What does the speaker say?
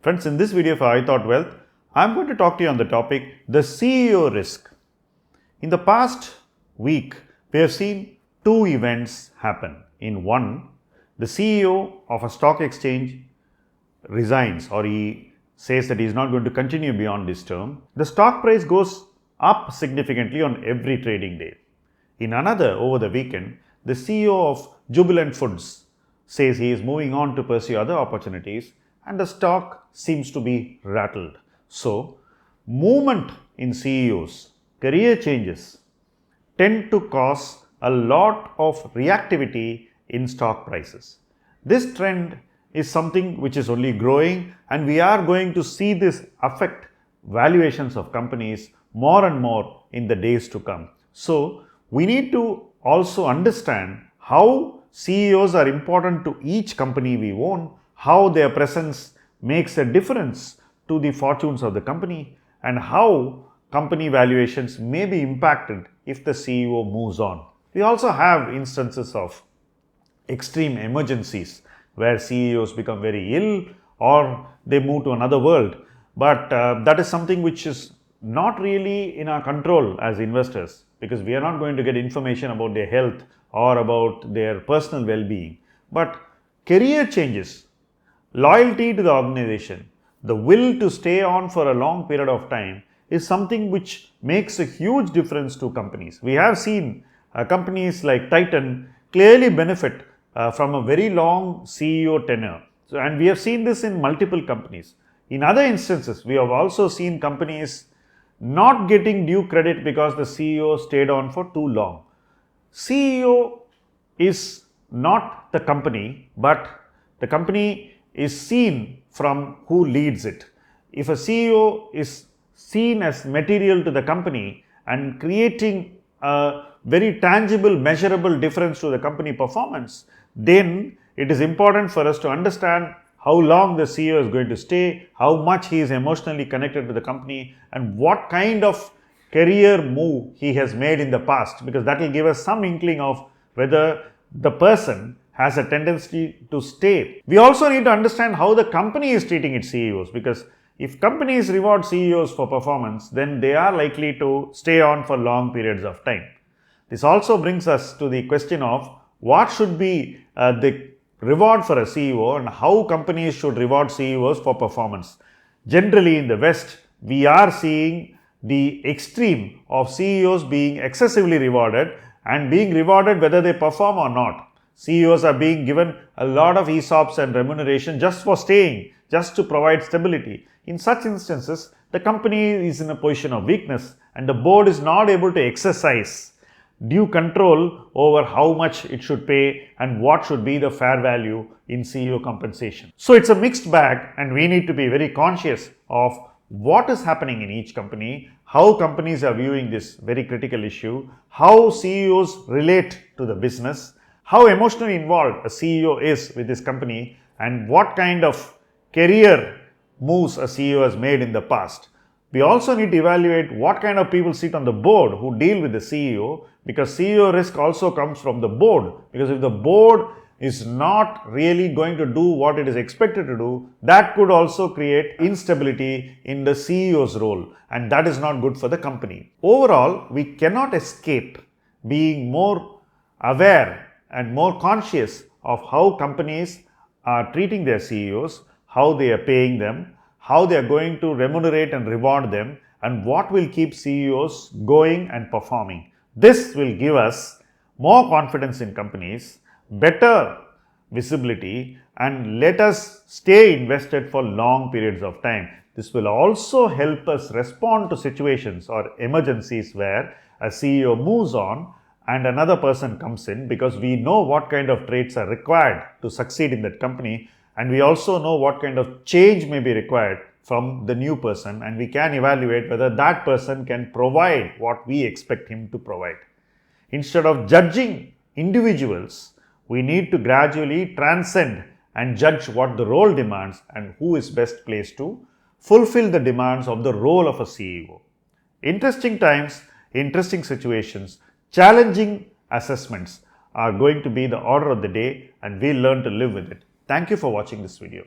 Friends, in this video for I Thought Wealth, I am going to talk to you on the topic, the CEO risk. In the past week, we have seen two events happen. In one, the CEO of a stock exchange resigns, or he says that he is not going to continue beyond this term. The stock price goes up significantly on every trading day. In another, over the weekend, the CEO of Jubilant Foods says he is moving on to pursue other opportunities, and the stock seems to be rattled. So, movement in CEOs, career changes tend to cause a lot of reactivity in stock prices. This trend is something which is only growing, and we are going to see this affect valuations of companies more and more in the days to come. So, we need to also understand how CEOs are important to each company we own, how their presence makes a difference to the fortunes of the company, and how company valuations may be impacted if the CEO moves on. We also have instances of extreme emergencies where CEOs become very ill or they move to another world. But that is something which is not really in our control as investors, because we are not going to get information about their health or about their personal well-being. But career changes, loyalty to the organization, the will to stay on for a long period of time is something which makes a huge difference to companies. We have seen companies like Titan clearly benefit from a very long CEO tenure. And we have seen this in multiple companies. In other instances, we have also seen companies not getting due credit because the CEO stayed on for too long. CEO is not the company, but the company is seen from who leads it. If a CEO is seen as material to the company and creating a very tangible, measurable difference to the company performance, then it is important for us to understand how long the CEO is going to stay, how much he is emotionally connected to the company, and what kind of career move he has made in the past, because that will give us some inkling of whether the person has a tendency to stay. We also need to understand how the company is treating its CEOs, because if companies reward CEOs for performance, then they are likely to stay on for long periods of time. This also brings us to the question of what should be the reward for a CEO and how companies should reward CEOs for performance. Generally in the West, we are seeing the extreme of CEOs being excessively rewarded and being rewarded whether they perform or not. CEOs are being given a lot of ESOPs and remuneration just for staying, just to provide stability. In such instances, the company is in a position of weakness and the board is not able to exercise due control over how much it should pay and what should be the fair value in CEO compensation. So it's a mixed bag, and we need to be very conscious of what is happening in each company, how companies are viewing this very critical issue, how CEOs relate to the business, how emotionally involved a CEO is with this company, and what kind of career moves a CEO has made in the past. We also need to evaluate what kind of people sit on the board who deal with the CEO, because CEO risk also comes from the board. Because if the board is not really going to do what it is expected to do, that could also create instability in the CEO's role, and that is not good for the company. Overall, we cannot escape being more aware and more conscious of how companies are treating their CEOs, how they are paying them, how they are going to remunerate and reward them, and what will keep CEOs going and performing. This will give us more confidence in companies, better visibility, and let us stay invested for long periods of time. This will also help us respond to situations or emergencies where a CEO moves on and another person comes in, because we know what kind of traits are required to succeed in that company, and we also know what kind of change may be required from the new person, and we can evaluate whether that person can provide what we expect him to provide. Instead of judging individuals, we need to gradually transcend and judge what the role demands and who is best placed to fulfill the demands of the role of a CEO. Interesting times, interesting situations, challenging assessments are going to be the order of the day, and we'll learn to live with it. Thank you for watching this video.